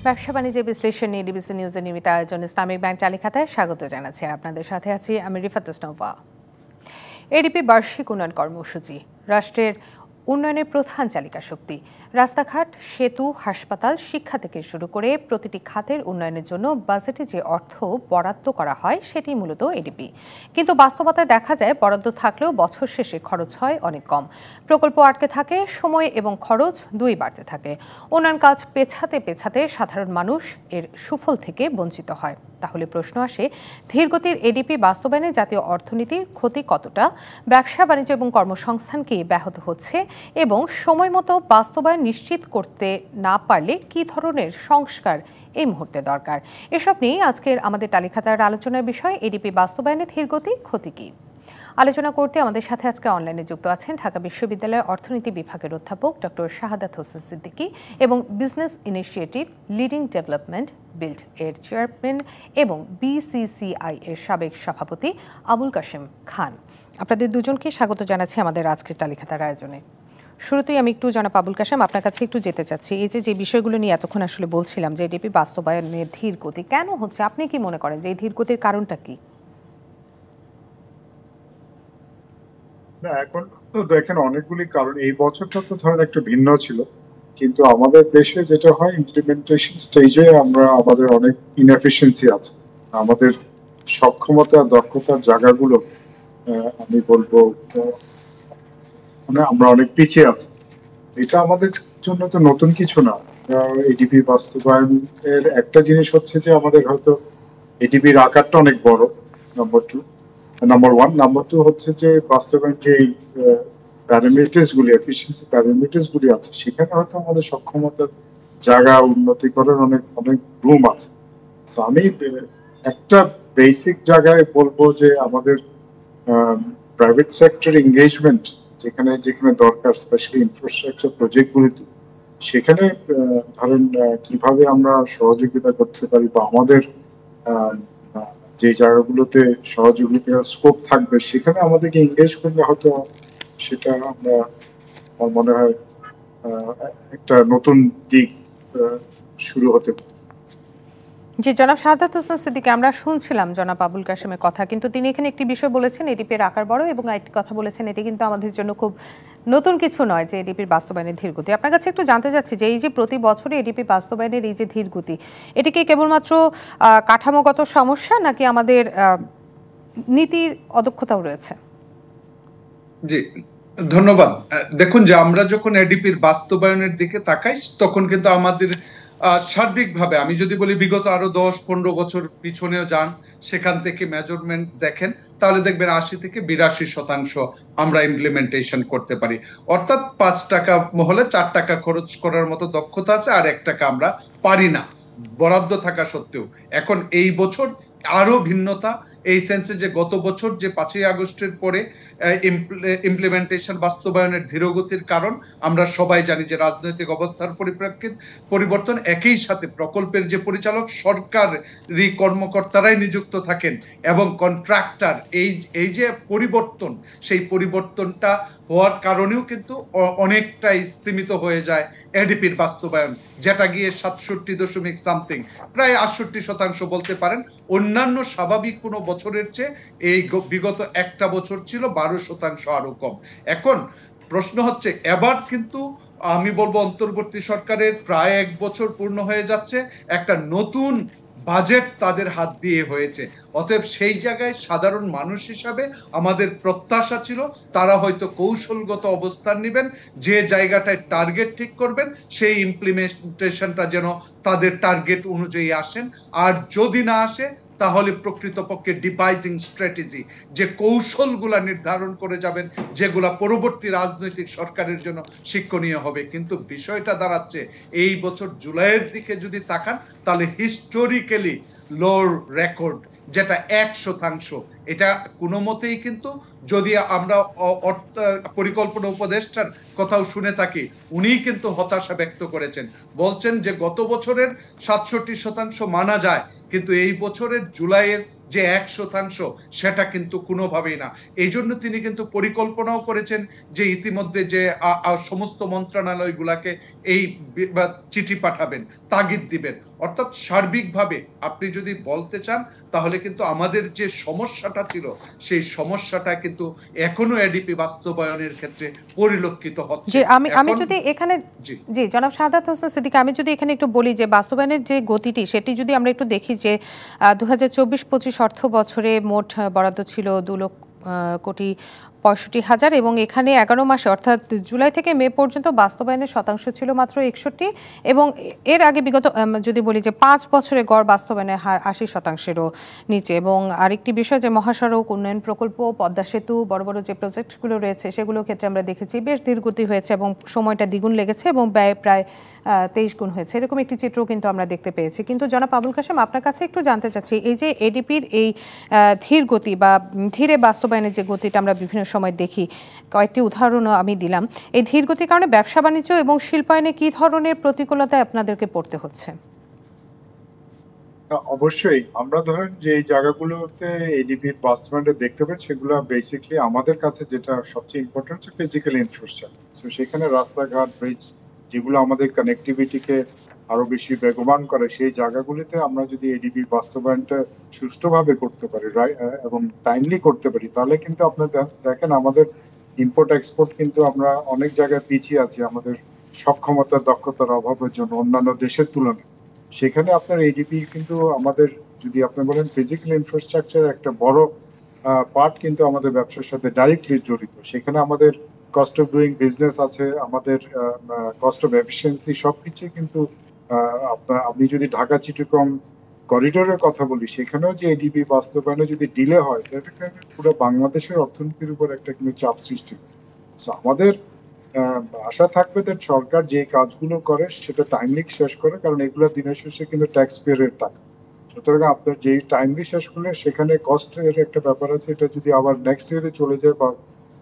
ব্যবসা বাণিজ্যের বিশ্লেষণ নিয়ে ডিবিসি নিউজের নিয়মিত আয়োজন ইসলামিক ব্যাংক চালিকাতায় স্বাগত জানাচ্ছি। আপনাদের সাথে আছি আমি রিফাত ইসলামা। এডিপি বার্ষিক উন্নয়ন কর্মসূচি রাষ্ট্রের উন্নয়নের প্রধান চালিকা শক্তি। রাস্তাঘাট, সেতু, হাসপাতাল, শিক্ষা থেকে শুরু করে প্রতিটি খাতের উন্নয়নের জন্য বাজেটে যে অর্থ বরাদ্দ করা হয় সেটি মূলত এডিপি। কিন্তু বাস্তবতায় দেখা যায় বরাদ্দ থাকলেও বছর শেষে খরচ হয় অনেক কম। প্রকল্প আটকে থাকে, সময় এবং খরচ দুই বাড়তে থাকে। উন্নয়ন কাজ পেছাতে পেছাতে সাধারণ মানুষ এর সুফল থেকে বঞ্চিত হয়। তাহলে প্রশ্ন আসে, ধীরগতির এডিপি বাস্তবায়নে জাতীয় অর্থনীতির ক্ষতি কতটা, ব্যবসা বাণিজ্য এবং কর্মসংস্থান কি ব্যাহত হচ্ছে এবং সময় মতো বাস্তবায়ন নিশ্চিত করতে না পারলে কী ধরনের সংস্কার এই মুহূর্তে দরকার। এসব নিয়ে আজকের আমাদের তালিকাতার আলোচনার বিষয় এডিপি বাস্তবায়নে ধীরগতি ক্ষতি কী। আলোচনা করতে আমাদের সাথে আজকে অনলাইনে যুক্ত আছেন ঢাকা বিশ্ববিদ্যালয়ের অর্থনীতি বিভাগের অধ্যাপক ডক্টর শাহাদাত হোসেন সিদ্দিকী এবং business initiative leading development build এর চেয়ারম্যান এবং বিসিসিআই এর সাবেক সভাপতি আবুল কাশেম খান। আপনাদের দুজনকে স্বাগত জানাচ্ছি আমাদের আজকের তালিকাতার আয়োজনে। শুরুতেই আমি একটু জনাব আবুল কাশেম আপনার কাছে একটু যেতে চাচ্ছি। এই যে বিষয়গুলো নিয়ে এতক্ষণ আসলে বলছিলাম যে এডিপি বাস্তবায়নের ধীর গতি কেন হচ্ছে, আপনি কি মনে করেন যে এই ধীর গতির কারণটা কি? না, এখন তো দেখেন অনেকগুলি কারণ। এই বছরটা তো ধরেন একটু ভিন্ন ছিল, কিন্তু আমাদের দেশে যেটা হয় ইমপ্লিমেন্টেশন স্টেজে আমাদের অনেক ইনএফিসিয়েন্সি আছে। আমাদের সক্ষমতা দক্ষতার জায়গাগুলো আমি বলবো মানে আমরা অনেক পিছিয়ে আছি। এটা আমাদের জন্য তো নতুন কিছু না। এডিপি বাস্তবায়নের একটা জিনিস হচ্ছে যে আমাদের হয়তো এডিপির আকারটা অনেক বড়, নাম্বার ওয়ান। নাম্বার টু হচ্ছে যে বাস্তবায়ন যে প্যারামিটার্স গুলি, এফিসিয়েন্সি প্যারামিটার্স গুলি আছে, সেখানে হয়তো আমাদের সক্ষমতার জায়গা উন্নতি করার অনেক অনেক রুম আছে। তো আমি একটা বেসিক জায়গায় বলবো যে আমাদের প্রাইভেট সেক্টর এঙ্গেজমেন্ট যেখানে যেখানে দরকার, স্পেশালি ইনফ্রাস্ট্রাকচার প্রজেক্ট গুলিতে, সেখানে ধরেন কিভাবে আমরা সহযোগিতা করতে পারি বা আমাদের যে জায়গাগুলোতে সহযোগিতার স্কোপ থাকবে সেখানে আমাদেরকে এঙ্গেজ করলে হয়তো সেটা আমরা, আমার মনে হয় একটা নতুন দিক শুরু হতে পারে। জি, জনাব শাহাদাত হোসেন সিদ্দিকী, আমরা শুনছিলাম জনাব আবুল কাশেমের কথা, কিন্তু তিনি এখানে একটি বিষয় বলেছেন এডিপির আকার বড় এবং একটি কথা বলেছেন এটি কিন্তু আমাদের জন্য খুব নতুন কিছু নয় যে এডিপির বাস্তবায়নের ধীরগতি। আপনার কাছে একটু জানতে চাচ্ছি যে এই যে প্রতি বছরে এডিপি বাস্তবায়নের এই যে ধীরগতি, এটি কি কেবলমাত্র কাঠামোগত সমস্যা নাকি আমাদের নীতির অদক্ষতাও রয়েছে? জি, ধন্যবাদ। দেখুন, যে আমরা যখন এডিপির বাস্তবায়নের দিকে তাকাই তখন কিন্তু আমাদের সার্বিকভাবে, আমি যদি বলি বিগত আরো 10-15 বছর পিছনেও যান, সেখান থেকে মেজারমেন্ট দেখেন, তাহলে দেখবেন 80 থেকে 82% আমরা ইমপ্লিমেন্টেশন করতে পারি। অর্থাৎ 5 টাকা হলে 4 টাকা খরচ করার মতো দক্ষতা আছে, আর 1 টাকা আমরা পারি না বরাদ্দ থাকা সত্ত্বেও। এখন এই বছর আরো ভিন্নতা এই সেন্সে যে গত বছর যে 5ই আগস্টের পরে ইমপ্লিমেন্টেশন বাস্তবায়নের ধীরগতির কারণ আমরা সবাই জানি, যে রাজনৈতিক অবস্থার পরিবর্তন, একই সাথে প্রকল্পের যে পরিচালক সরকারি কর্মকর্তারাই নিযুক্ত থাকেন এবং কন্ট্রাক্টর, এই যে পরিবর্তন, সেই পরিবর্তনটা হওয়ার কারণেও কিন্তু অনেকটাই স্তীমিত হয়ে যায় এডিপির বাস্তবায়ন, যেটা গিয়ে 67 প্রায় 68% বলতে পারেন। অন্যান্য স্বাভাবিক কোনো বছরের চেয়ে এই বিগত একটা বছর ছিল 12% আরো কম। এখন প্রশ্ন হচ্ছে, এবার কিন্তু আমি বলবো অন্তর্বর্তী সরকারের প্রায় 1 বছর পূর্ণ হয়ে যাচ্ছে, একটা নতুন বাজেট তাদের হাত দিয়ে হয়েছে। অতএব সেই জায়গায় সাধারণ মানুষ হিসাবে আমাদের প্রত্যাশা ছিল তারা হয়তো কৌশলগত অবস্থান নেবেন, যে জায়গাটায় টার্গেট ঠিক করবেন সেই ইমপ্লিমেন্টেশনটা যেন তাদের টার্গেট অনুযায়ী আসেন, আর যদি না আসে তাহলে প্রকৃতপক্ষে ডিভাইজিং স্ট্র্যাটেজি, যে কৌশলগুলা নির্ধারণ করে যাবেন, যেগুলা পরবর্তী রাজনৈতিক সরকারের জন্য শিক্ষণীয় হবে। কিন্তু বিষয়টা দাঁড়াচ্ছে, এই বছর জুলাইয়ের দিকে যদি তাকান তাহলে হিস্টোরিক্যালি লোর রেকর্ড, যেটা 1%। এটা কোনো মতেই কিন্তু, যদি আমরা পরিকল্পনা উপদেষ্টার কথাও শুনে থাকি, উনি কিন্তু হতাশা ব্যক্ত করেছেন, বলছেন যে গত বছরের 67% মানা যায়, কিন্তু এই বছরের জুলাইয়ের যে 100%, সেটা কিন্তু কোনোভাবেই না। এই জন্য তিনি কিন্তু পরিকল্পনাও করেছেন যে ইতিমধ্যে যে সমস্ত মন্ত্রণালয়গুলাকে এই চিঠি পাঠাবেন, তাগিদ দিবেন। অর্থাৎ সার্বিকভাবে আপনি যদি বলতে চান তাহলে কিন্তু আমাদের যে সমস্যাটা ছিল সেই সমস্যাটা কিন্তু এখনো এডিপি বাস্তবায়নের ক্ষেত্রে পরিলক্ষিত হচ্ছে। জি, আমি যদি এখানে জি জনাব শাহাদাত হোসেন সিদ্দিক, আমি যদি এখানে একটু বলি যে বাস্তবায়নের যে গতিটি সেটি যদি আমরা একটু দেখি যে 2024-25 অর্থ বছরে মোট বরাদ্দ ছিল 2,65,00,000 এবং এখানে 11 মাসে অর্থাৎ জুলাই থেকে মে পর্যন্ত বাস্তবায়নের শতাংশ ছিল মাত্র 61 এবং এর আগে বিগত যদি বলি যে 5 বছরে গড় বাস্তবায়নের হার 80%-এরও নিচে। এবং আরেকটি বিষয় যে মহাসড়ক উন্নয়ন প্রকল্প, পদ্মা সেতু, বড় বড় যে প্রজেক্টগুলো রয়েছে সেগুলোর ক্ষেত্রে আমরা দেখেছি বেশ ধীরগতি হয়েছে এবং সময়টা দ্বিগুণ লেগেছে এবং ব্যয় প্রায় 23 গুণ হয়েছে, এরকম একটি চিত্র কিন্তু আমরা দেখতে পেয়েছি। কিন্তু জনাব আবুল কাশেম, আপনার কাছে একটু জানতে চাচ্ছি, এই যে এডিপির এই ধীর গতি বা ধীরে বাস্তবায়নের যে গতিটা আমরা বিভিন্ন সময় দেখি, কয়েকটি উদাহরণও আমি দিলাম, এই ধীর গতির কারণে ব্যবসা বাণিজ্য এবং শিল্পায়নে কি ধরনের প্রতিকূলতায় আপনাদেরকে পড়তে হচ্ছে? অবশ্যই আমরা ধরেন যে এই জায়গাগুলোতে এডিপির বাস্তবায়নটা দেখতে পাই, সেগুলো বেসিক্যালি আমাদের কাছে যেটা সবচেয়ে ইম্পর্টেন্ট হচ্ছে ফিজিক্যাল ইনফ্রাস্ট্রাকচার। সেখানে রাস্তাঘাট, ব্রিজ, যেগুলো আমাদের কানেক্টিভিটিকে আরো বেশি বেগবান করে, সেই জায়গাগুলিতে আমরা যদি এডিপি বাস্তবায়নটা সুষ্ঠুভাবে করতে পারি এবং টাইমলি করতে পারি, তাহলে কিন্তু আপনার দেখেন আমাদের ইম্পোর্ট এক্সপোর্ট কিন্তু আমরা অনেক জায়গায় পিছিয়ে আছি আমাদের সক্ষমতা, দক্ষতার অভাবের জন্য অন্যান্য দেশের তুলনায়। সেখানে আপনার এডিপি কিন্তু আমাদের, যদি আপনি বলেন ফিজিক্যাল ইনফ্রাস্ট্রাকচার একটা বড় পার্ট কিন্তু আমাদের ব্যবসার সাথে ডাইরেক্টলি জড়িত। সেখানে আমাদের কস্ট অফ ডুইং বিজনেস আছে, আমাদের কস্ট অফ এফিসিয়েন্সি, সবকিছু কিন্তু আপনার, আপনি যদি ঢাকা চিটাগং করিডোরের কথা বলি, সেখানেও যে এডিপি বাস্তবায়নে যদি ডিলে হয়, তাহলে পুরো বাংলাদেশের অর্থনীতির উপর একটা কিন্তু চাপ সৃষ্টি হয়। আমাদের আশা থাকবে যে সরকার যে কাজগুলো করে সেটা টাইমলি শেষ করে, কারণ এগুলো দিনের শেষে কিন্তু ট্যাক্স পেয়ারের টাকা। সুতরাং আপনার যেই টাইমলি শেষ করলে সেখানে কস্টের একটা ব্যাপার আছে, এটা যদি আবার নেক্সট ইয়ারে চলে যায় বা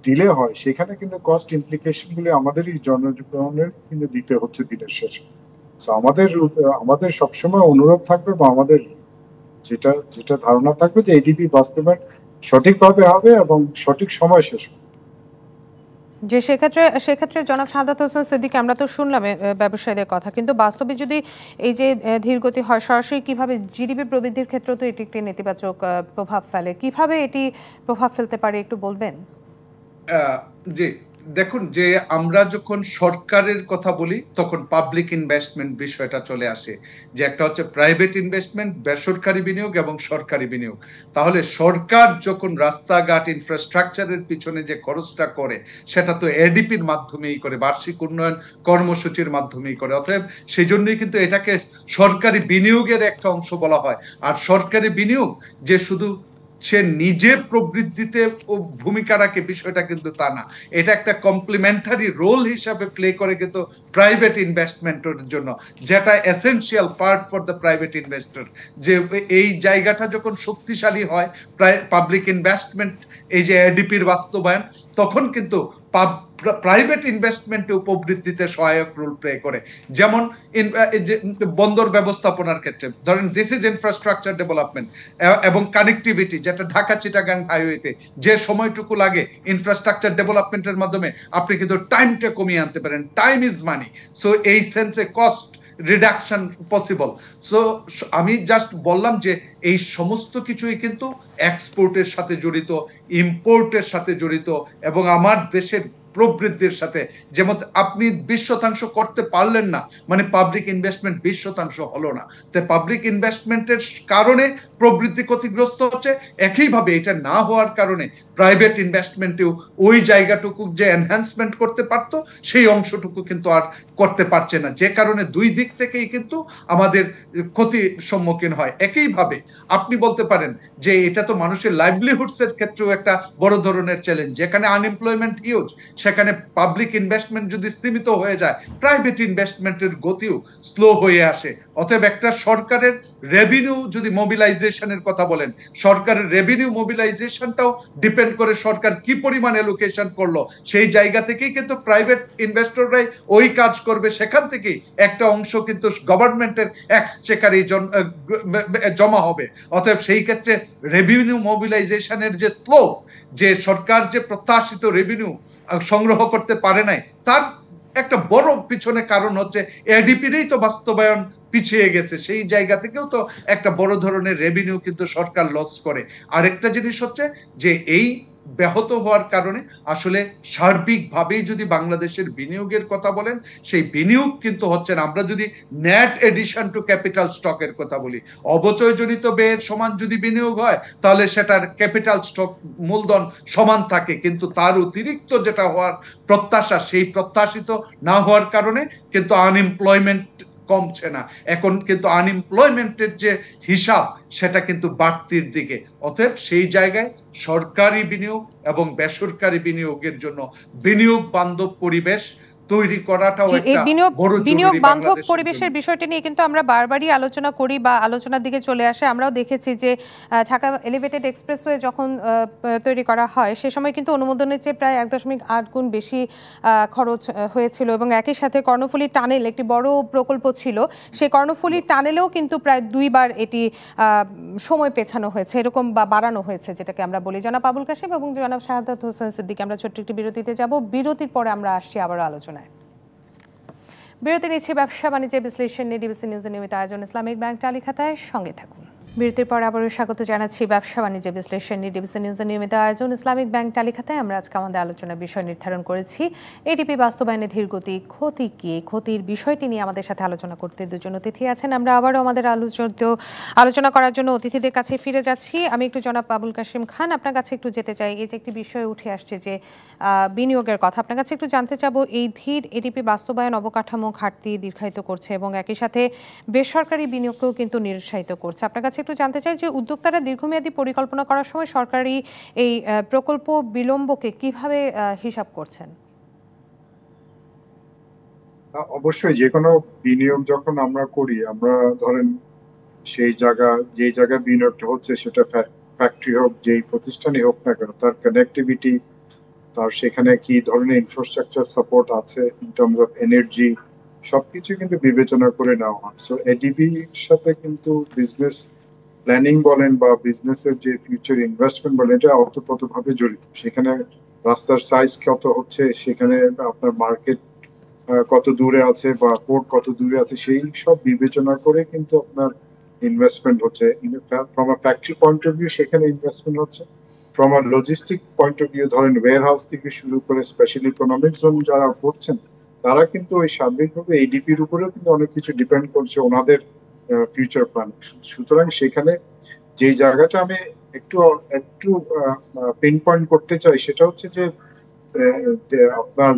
ডিলে হয়, সেখানে কিন্তু কস্ট ইমপ্লিকেশন গুলি আমাদেরই জনগণের কিন্তু দিতে হচ্ছে দিনের শেষে। আমাদের সবসময় অনুরোধ থাকবে বা আমাদের যেটা যেটা ধারণা থাকবে যে এডিপি বাস্তবায়ন সঠিকভাবে হবে এবং সঠিক সময় শেষ হবে। যে সেক্ষেত্রে জনাব শাহাদাত হোসেন সিদ্দিক, আমরা তো শুনলাম ব্যবসায়ীদের কথা, কিন্তু বাস্তবে যদি এই যে ধীরগতি হয়, সরাসরি কিভাবে জিডিপি প্রবৃদ্ধির ক্ষেত্রে তো এটি একটি নেতিবাচক প্রভাব ফেলে, কিভাবে এটি প্রভাব ফেলতে পারে একটু বলবেন? জি, দেখুন, যে আমরা যখন সরকারের কথা বলি তখন পাবলিক ইনভেস্টমেন্ট বিষয়টা চলে আসে, যে একটা হচ্ছে প্রাইভেট ইনভেস্টমেন্ট, বেসরকারি বিনিয়োগ এবং সরকারি বিনিয়োগ। তাহলে সরকার যখন রাস্তাঘাট ইনফ্রাস্ট্রাকচারের পিছনে যে খরচটা করে সেটা তো এডিপির মাধ্যমেই করে, বার্ষিক উন্নয়ন কর্মসূচির মাধ্যমেই করে। অতএব সেই জন্যই কিন্তু এটাকে সরকারি বিনিয়োগের একটা অংশ বলা হয়। আর সরকারি বিনিয়োগ যে শুধু সে নিজে প্রবৃদ্ধিতে ভূমিকা রাখে বিষয়টা কিন্তু তা না, এটা একটা কমপ্লিমেন্টারি রোল হিসাবে প্লে করে কিন্তু প্রাইভেট ইনভেস্টমেন্টের জন্য, যেটা essential part for the private investor. যে এই জায়গাটা যখন শক্তিশালী হয় পাবলিক ইনভেস্টমেন্ট, এই যে এডিপির বাস্তবায়ন, তখন কিন্তু প্রাইভেট ইনভেস্টমেন্টে উপবৃদ্ধিতে সহায়ক রোল প্লে করে। যেমন বন্দর ব্যবস্থাপনার ক্ষেত্রে ধরেন, দিস ইজ ইনফ্রাস্ট্রাকচার ডেভেলপমেন্ট এবং কানেক্টিভিটি, যেটা ঢাকা চিটাগাং হাইওয়েতে যে সময়টুকু লাগে ইনফ্রাস্ট্রাকচার ডেভেলপমেন্টের মাধ্যমে আপনি কিন্তু টাইমটা কমিয়ে আনতে পারেন। টাইম ইজ মানি, সো এই সেন্সে কস্ট রিডাকশন পসিবল। সো আমি জাস্ট বললাম যে এই সমস্ত কিছুই কিন্তু এক্সপোর্টের সাথে জড়িত, ইম্পোর্টের সাথে জড়িত এবং আমার দেশের প্রবৃদ্ধির সাথে। যেমন আপনি 20% করতে পারলেন না, মানে পাবলিক ইনভেস্টমেন্ট 20% হলো না, তাই পাবলিক ইনভেস্টমেন্টের কারণে প্রবৃদ্ধি ক্ষতিগ্রস্ত হচ্ছে। একইভাবে এটা না হওয়ার কারণে প্রাইভেট ইনভেস্টমেন্টেও ওই জায়গাটুকু যে এনহ্যান্সমেন্ট করতে পারতো সেই অংশটুকু কিন্তু আর করতে পারছে না, যে কারণে দুই দিক থেকেই কিন্তু আমাদের ক্ষতির সম্মুখীন হয়। একইভাবে আপনি বলতে পারেন যে এটা তো মানুষের লাইভলিহুডস এর ক্ষেত্রেও একটা বড় ধরনের চ্যালেঞ্জ, যেখানে আনএমপ্লয়মেন্ট হিউজ, সেখানে পাবলিক ইনভেস্টমেন্ট যদি সীমিত হয়ে যায়, প্রাইভেট ইনভেস্টমেন্টের গতিও স্লো হয়ে আসে। অতএব একটা সরকারের রেভিনিউ যদি মোবিলাইজেশনের কথা বলেন, সরকারের রেভিনিউ মোবিলাইজেশনটাও ডিপেন্ড করে সরকার কি পরিমাণ এলোকেশন করলো। সেই জায়গা থেকেই কিন্তু প্রাইভেট ইনভেস্টররাই ওই কাজ করবে, সেখান থেকেই একটা অংশ কিন্তু গভর্নমেন্টের এক্সচেকারে জমা হবে। অতএব সেই ক্ষেত্রে রেভিনিউ মোবিলাইজেশনের যে স্লো, যে সরকার যে প্রত্যাশিত রেভিনিউ সংগ্রহ করতে পারে নাই, তার একটা বড় পিছনে কারণ হচ্ছে এডিপিরই তো বাস্তবায়ন পিছিয়ে গেছে। সেই জায়গা থেকেও তো একটা বড় ধরনের রেভিনিউ কিন্তু সরকার লস করে। আরেকটা জিনিস হচ্ছে যে এই ব্যাহত হওয়ার কারণে আসলে সার্বিকভাবেই যদি বাংলাদেশের বিনিয়োগের কথা বলেন, সেই বিনিয়োগ কিন্তু হচ্ছে না। আমরা যদি নেট এডিশন টু ক্যাপিটাল স্টকের কথা বলি, অবচয়জনিত ব্যয়ের সমান যদি বিনিয়োগ হয় তাহলে সেটার ক্যাপিটাল স্টক মূলধন সমান থাকে, কিন্তু তার অতিরিক্ত যেটা হওয়ার প্রত্যাশা, সেই প্রত্যাশিত না হওয়ার কারণে কিন্তু আনএমপ্লয়মেন্ট কমছে না। এখন কিন্তু আনএমপ্লয়মেন্টের যে হিসাব সেটা কিন্তু বাড়তির দিকে। অতএব সেই জায়গায় সরকারি বিনিয়োগ এবং বেসরকারি বিনিয়োগের জন্য বিনিয়োগ বান্ধব পরিবেশ তৈরি করাটাও একটা বড় বিনিয়োগ জরুরি। বান্ধব পরিবেশের বিষয়টি নিয়ে কিন্তু আমরা বারবারই আলোচনা করি বা আলোচনার দিকে চলে আসে। আমরাও দেখেছি যে ঢাকা এলিভেটেড এক্সপ্রেসওয়ে যখন তৈরি করা হয় সে সময় কিন্তু অনুমোদনের চেয়ে প্রায় 1.8 গুণ বেশি খরচ হয়েছিল, এবং একই সাথে কর্ণফুলী টানেল একটি বড় প্রকল্প ছিল, সেই কর্ণফুলী টানেলেও কিন্তু প্রায় 2 বার এটি সময় পেছানো হয়েছে, এরকম বা বাড়ানো হয়েছে, যেটাকে আমরা বলি। জনাব আবুল কাশেম এবং জনাব শাহাদাত হোসেন সিদ্দিকী, আমরা ছোট্ট একটি বিরতিতে যাব। বিরতির পরে আমরা আসছি আবারও আলোচনায়। বিরতি নিচ্ছে ব্যবসা বাণিজ্য বিশ্লেষণ নিয়ে ডিবিসি নিউজের নিয়মিত আয়োজন ইসলামিক ব্যাংক টালিখাতায়। সঙ্গে থাকুন। বিরতির পর আবারও স্বাগত জানাচ্ছি ব্যবসা বাণিজ্য বিশ্লেষণ নিয়ে ডিবিসি নিউজের নিয়মিত আয়োজন ইসলামিক ব্যাংক টালিখাতায়। আমরা আজকে আমাদের আলোচনার বিষয় নির্ধারণ করেছি এডিপি বাস্তবায়নে ধীরগতি, ক্ষতি কি, ক্ষতির বিষয়টি নিয়ে আমাদের সাথে আলোচনা করতে দুজন অতিথি আছেন। আমরা আবারও আমাদের আলোচনা করার জন্য অতিথিদের কাছে ফিরে যাচ্ছি। আমি একটু জনাব আবুল কাশেম খান আপনার কাছে একটু যেতে চাই। এই যে একটি বিষয় উঠে আসছে যে বিনিয়োগের কথা, আপনার কাছে একটু জানতে চাবো, এই ধীর এডিপি বাস্তবায়ন অবকাঠামো ঘাটতি দীর্ঘায়িত করছে এবং একই সাথে বেসরকারি বিনিয়োগকেও কিন্তু নিরুৎসাহিত করছে। আপনার কাছে একটু জানতে চাই যে উদ্যোক্তারা দীর্ঘমেয়াদী পরিকল্পনা করার সময় সরকারি এই প্রকল্প বিলম্বকে কিভাবে হিসাব করছেন? অবশ্যই যে কোনো বিনিয়োগ যখন আমরা করি, আমরা ধরেন সেই যে জায়গায় বিনিয়োগটা হচ্ছে সেটা ফ্যাক্টরি হোক, যেই প্রতিষ্ঠানই হোক না কেন, তার কানেক্টিভিটি, তার সেখানে কি ধরনের ইনফ্রাস্ট্রাকচার সাপোর্ট আছে ইন টার্মস অফ এনার্জি, সবকিছু কিন্তু বিবেচনা করে নেওয়া হয়। সো এডিবির সাথে কিন্তু বিজনেস প্ল্যানিং বলেন বা বিজনেসের যে ফিউচার ইনভেস্টমেন্ট বলেন, এটা অতপ্রতভাবে জড়িত। সেখানে রাস্তার সাইজ কত হচ্ছে, সেখানে আপনার মার্কেট কত দূরে আছে বা পোর্ট কত দূরে আছে, সেই সব বিবেচনা করে কিন্তু আপনার ইনভেস্টমেন্ট হচ্ছে। From a factory point of view সেখানে ইনভেস্টমেন্ট হচ্ছে। From a logistic point of view, ধরেন ওয়্যার হাউস থেকে শুরু করে স্পেশাল ইকোনমিক জোন যারা করছেন, তারা কিন্তু ওই সার্বিকভাবে এডিপির উপরেও কিন্তু অনেক কিছু ডিপেন্ড করছে ওনাদের ফিউচার প্ল্যান। সুতরাং সেখানে যে জায়গাটা আমি একটু একটু পিন পয়েন্ট করতে চাই সেটা হচ্ছে যে আপনার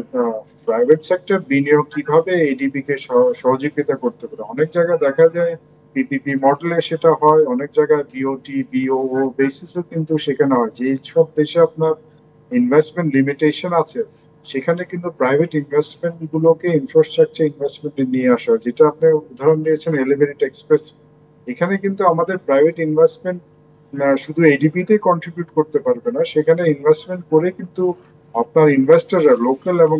প্রাইভেট সেক্টর বিনিয়োগ কিভাবে এডিপি কে সহযোগিতা করতে পারে। অনেক জায়গায় দেখা যায় পিপিপি মডেলে সেটা হয়, অনেক জায়গায় বিওটি বিওও বেসিসও কিন্তু সেখানে হয়। যে সব দেশে আপনার ইনভেস্টমেন্ট লিমিটেশন আছে সেখানে কিন্তু প্রাইভেট ইনভেস্টমেন্ট গুলোকে ইনফ্রাস্ট্রাকচার ইনভেস্টমেন্টে নিয়ে আসা, যেটা আপনি উদাহরণ দিয়েছেন এলিভেটেড এক্সপ্রেস। এখানে কিন্তু আমাদের প্রাইভেট ইনভেস্টমেন্ট শুধু এডিপি তে কন্ট্রিবিউট করতে পারবে না, সেখানে ইনভেস্টমেন্ট করে কিন্তু আপনার ইনভেস্টররা, লোকাল এবং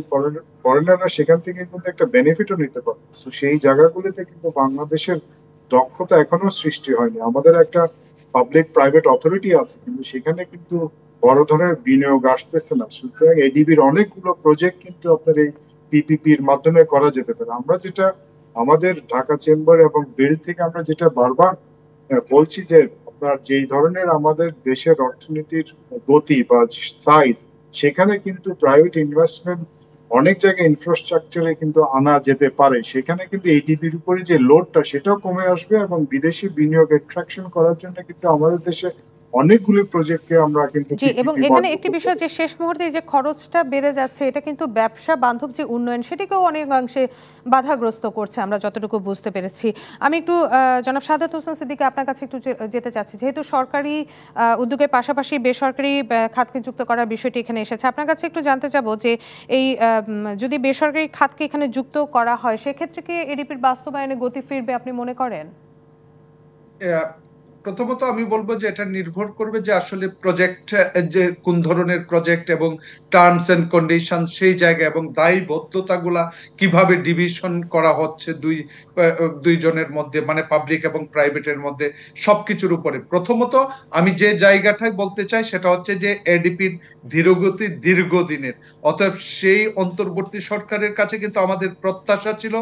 ফরেনাররা সেখান থেকে কিন্তু একটা বেনিফিটও নিতে পারবে। তো সেই জায়গাগুলিতে কিন্তু বাংলাদেশের দক্ষতা এখনো সৃষ্টি হয়নি। আমাদের একটা পাবলিক প্রাইভেট অথরিটি আছে, কিন্তু সেখানে কিন্তু বড় ধরনের বিনিয়োগ আসতেছে না। সুতরাং এডিবির অনেকগুলো প্রজেক্ট কিন্তু আপনার এই পিপিপির মাধ্যমে করা যেতে পারে। আমরা যেটা আমাদের ঢাকা চেম্বার এবং বিল্ড থেকে আমরা যেটা বারবার বলছি যে আপনার যেই ধরনের আমাদের দেশের অর্থনীতির গতি বা সাইজ, সেখানে কিন্তু প্রাইভেট ইনভেস্টমেন্ট অনেক জায়গায় ইনফ্রাস্ট্রাকচারে কিন্তু আনা যেতে পারে। সেখানে কিন্তু এডিপির উপরে যে লোডটা সেটাও কমে আসবে এবং বিদেশি বিনিয়োগ অ্যাট্রাকশন করার জন্য কিন্তু আমাদের দেশে অনেকগুলি প্রজেক্টকে আমরা কিন্তু জি, এবং এখানে একটি বিষয় যে শেষ মুহূর্তে যে খরচটা বেড়ে যাচ্ছে, এটা কিন্তু ব্যবসা বান্ধব যে উন্নয়ন সেটিকেও অনেকাংশে বাধাগ্রস্ত করছে, আমরা যতটুকু বুঝতে পেরেছি। আমি একটু জনাব শাহাদাত হোসেন সিদ্দিকী আপনার কাছে একটু যেতে চাচ্ছি, যেহেতু সরকারি উদ্যোগের পাশাপাশি বেসরকারি খাতকে যুক্ত করার বিষয়টি এখানে এসেছে, আপনার কাছে একটু জানতে চাবো যে এই যদি বেসরকারি খাতকে এখানে যুক্ত করা হয়, সেক্ষেত্রে কি এডিপির বাস্তবায়নে গতি ফিরবে আপনি মনে করেন? প্রথমত আমি বলবো যে এটা নির্ভর করবে যে আসলে প্রজেক্ট, যে কোন ধরনের প্রজেক্ট এবং টার্মস এন্ড কন্ডিশন সেই জায়গা এবং দায়বদ্ধতাগুলা কিভাবে ডিভিশন করা হচ্ছে দুইজনের মধ্যে, মানে পাবলিক এবং প্রাইভেটের মধ্যে, সবকিছুর উপরে। প্রথমত আমি যে জায়গাটাই বলতে চাই সেটা হচ্ছে যে এডিপির ধীরগতি দীর্ঘদিনের, অতএব সেই অন্তর্বর্তী সরকারের কাছে কিন্তু আমাদের প্রত্যাশা ছিল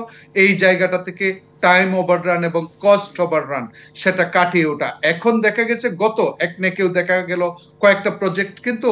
এই জায়গাটা থেকে টাইম ওভাররান এবং কস্ট ওভাররান সেটা কাটিয়ে ওঠা। এখন দেখা গেছে গত একনেকেও দেখা গেল কয়েকটা প্রজেক্ট কিন্তু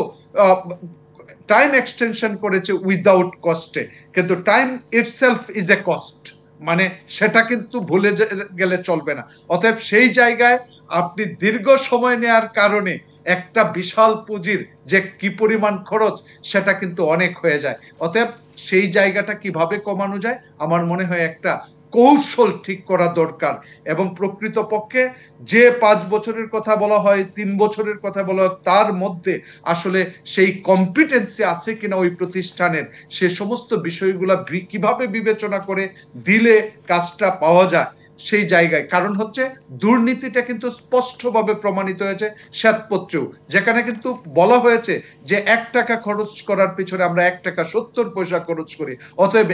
টাইম এক্সটেনশন করেছে উইদাউট কস্টে, কিন্তু time itself is a cost, মানে সেটা কিন্তু ভুলে গেলে চলবে না। অতএব সেই জায়গায় আপনি দীর্ঘ সময় নেওয়ার কারণে একটা বিশাল পুঁজির যে কি পরিমাণ খরচ সেটা কিন্তু অনেক হয়ে যায়। অতএব সেই জায়গাটা কিভাবে কমানো যায় আমার মনে হয় একটা কৌশল ঠিক করা দরকার, এবং প্রকৃতপক্ষে যে 5 বছরের কথা বলা হয়, 3 বছরের কথা বলা হয়, তার মধ্যে আসলে সেই কম্পিটেন্সি আছে কিনা ওই প্রতিষ্ঠানের, সে সমস্ত বিষয়গুলা কিভাবে বিবেচনা করে দিলে কাজটা পাওয়া যায় সেই জায়গায়। কারণ হচ্ছে দুর্নীতিটা কিন্তু স্পষ্টভাবে প্রমাণিত হয়েছে শ্বেতপত্রেও, যেখানে কিন্তু বলা হয়েছে যে 1 টাকা খরচ করার পিছনে আমরা 1 টাকা 70 পয়সা খরচ করি। অতএব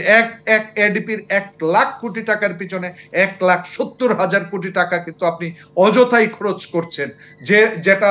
এক এডিপির 1 লাখ কোটি টাকার পিছনে 1,70,000 কোটি টাকা কিন্তু আপনি অযথাই খরচ করছেন, যেটা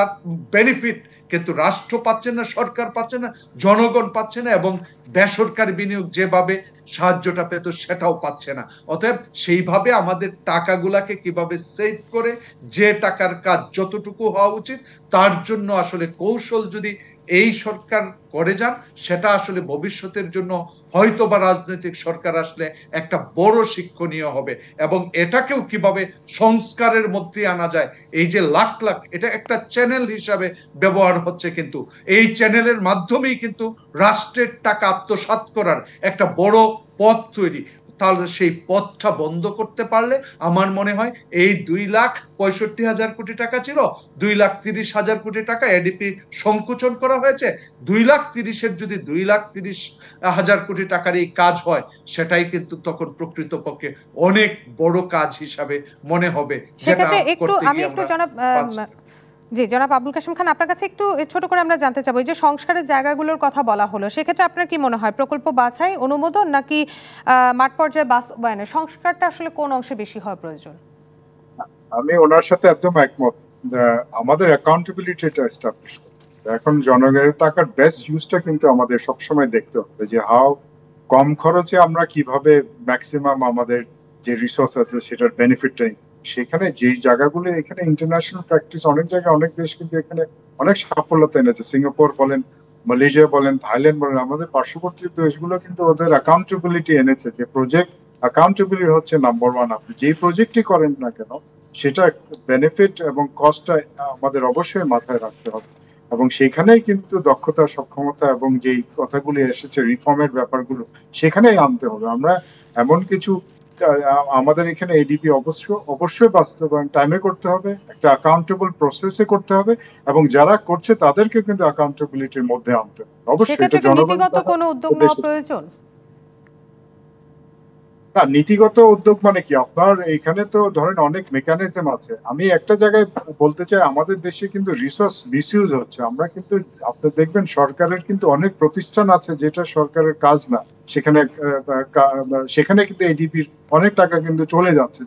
বেনিফিট কিন্তু রাষ্ট্র পাচ্ছে না, সরকার পাচ্ছে না, জনগণ পাচ্ছে না, এবং বেসরকারি বিনিয়োগ যেভাবে সাহায্যটা পেত সেটাও পাচ্ছে না। অতএব সেইভাবে আমাদের টাকাগুলাকে কিভাবে সেভ করে যে টাকার কাজ যতটুকু হওয়া উচিত তার জন্য আসলে কৌশল যদি এই সরকার করে যান, সেটা আসলে ভবিষ্যতের জন্য হয়তো বা রাজনৈতিক সরকার আসলে একটা বড় শিক্ষণীয় হবে, এবং এটাকেও কিভাবে সংস্কারের মধ্যে আনা যায়। এই যে লাখ লাখ, এটা একটা চ্যানেল হিসাবে ব্যবহার হচ্ছে, কিন্তু এই চ্যানেলের মাধ্যমেই কিন্তু রাষ্ট্রের টাকা আত্মসাৎ করার একটা বড় পথ তৈরি। তাহলে সেই পথটা বন্ধ করতে পারলে আমার মনে হয় এই 2,65,000 কোটি টাকা ছিল, 2,30,000 কোটি টাকা এডিপি সংকুচন করা হয়েছে। 2,30,000-এর যদি 2,30,000 কোটি টাকার এই কাজ হয়, সেটাই কিন্তু তখন প্রকৃতপক্ষে অনেক বড় কাজ হিসাবে মনে হবে। সেক্ষেত্রে আমি একটু জনাব আবুল কাশেম খান, আপনার কাছে একটু ছোট করে আমরা জানতে চাবো, এই যে সংস্কারের জায়গাগুলোর কথা বলা হলো, সেক্ষেত্রে আপনার কি মনে হয় প্রকল্প বাছাই, অনুমোদন, নাকি মাঠ পর্যায়ে বাস্তবায়নে সংস্কারটা আসলে কোন অংশে বেশি হওয়া প্রয়োজন? আমি ওনার সাথে একদম একমত। আমাদের অ্যাকাউন্টেবিলিটিটা এস্টাবলিশ করতে হবে। এখন জনগণের টাকার বেস্ট ইউজটা কিন্তু আমাদের সবসময় দেখতে হবে, যে কম খরচে আমরা কিভাবে ম্যাক্সিমাম আমাদের যে রিসোর্স আছে সেটার বেনিফিটটা নিই। সেখানে যে জায়গাগুলো, এখানে ইন্টারন্যাশনাল প্র্যাকটিস অনেক জায়গায়, অনেক দেশ কিন্তু এখানে অনেক সাফল্যতা এনেছে। সিঙ্গাপুর বলেন, মালয়েশিয়া বলেন, থাইল্যান্ড বলেন, আমাদের পার্শ্ববর্তী দেশগুলো কিন্তু ওদের অ্যাকাউন্টেবিলিটি এনেছে, যে প্রজেক্ট অ্যাকাউন্টেবিলিটি হচ্ছে নাম্বার 1। আপনি যেই প্রজেক্টই করেন না কেন সেটা বেনিফিট এবং কস্টটা আমাদের অবশ্যই মাথায় রাখতে হবে, এবং সেখানেই কিন্তু দক্ষতা, সক্ষমতা এবং যেই কথাগুলি এসেছে রিফর্মের ব্যাপারগুলো সেখানেই আনতে হবে। আমরা এমন কিছু আমাদের এখানে এডিপি অবশ্যই বাস্তবায়ন টাইমে করতে হবে, একটা অ্যাকাউন্টেবল প্রসেসে করতে হবে, এবং যারা করছে তাদেরকে কিন্তু অ্যাকাউন্টেবিলিটির মধ্যে আনতে হবে। অবশ্যই এটা নীতিগত কোনো উদ্যোগ নেওয়া প্রয়োজন। না, নীতিগত উদ্যোগ মানে কি, আপনার এখানে তো ধরেন অনেক মেকানিজম আছে। আমি একটা জায়গায় বলতে চাই, আমাদের দেশে কিন্তু রিসোর্স মিসইউজ হচ্ছে। আমরা কিন্তু, আপনি দেখবেন সরকারের কিন্তু অনেক প্রতিষ্ঠান আছে যেটা সরকারের কাজ না, সেখানে কিন্তু এডিপির অনেক টাকা কিন্তু চলে যাচ্ছে,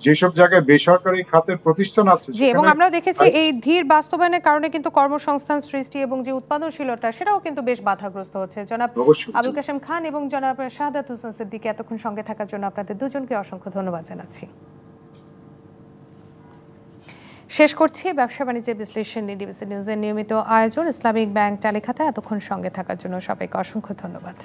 যেসব জায়গায় বেসরকারি খাতের প্রতিষ্ঠান আছে। এবং আমরা দেখেছি এই ধীর বাস্তবায়নের কারণে কিন্তু কর্মসংস্থান সৃষ্টি এবং যে উৎপাদনশীলতা সেটাও কিন্তু বেশ বাধাগ্রস্ত হচ্ছে। জনাব আবুল কাশেম খান এবং জনাব শাহাদাত হোসেন সিদ্দিকী, এতক্ষণ সঙ্গে থাকার জন্য আপনাদের দুজনকে অসংখ্য ধন্যবাদ জানাচ্ছি। শেষ করছি ব্যবসা বাণিজ্যের বিশ্লেষণ ডিবিসি নিউজের নিয়মিত আয়োজন ইসলামিক ব্যাংক চালিখাতা। এতক্ষণ সঙ্গে থাকার জন্য সবাইকে অসংখ্য ধন্যবাদ।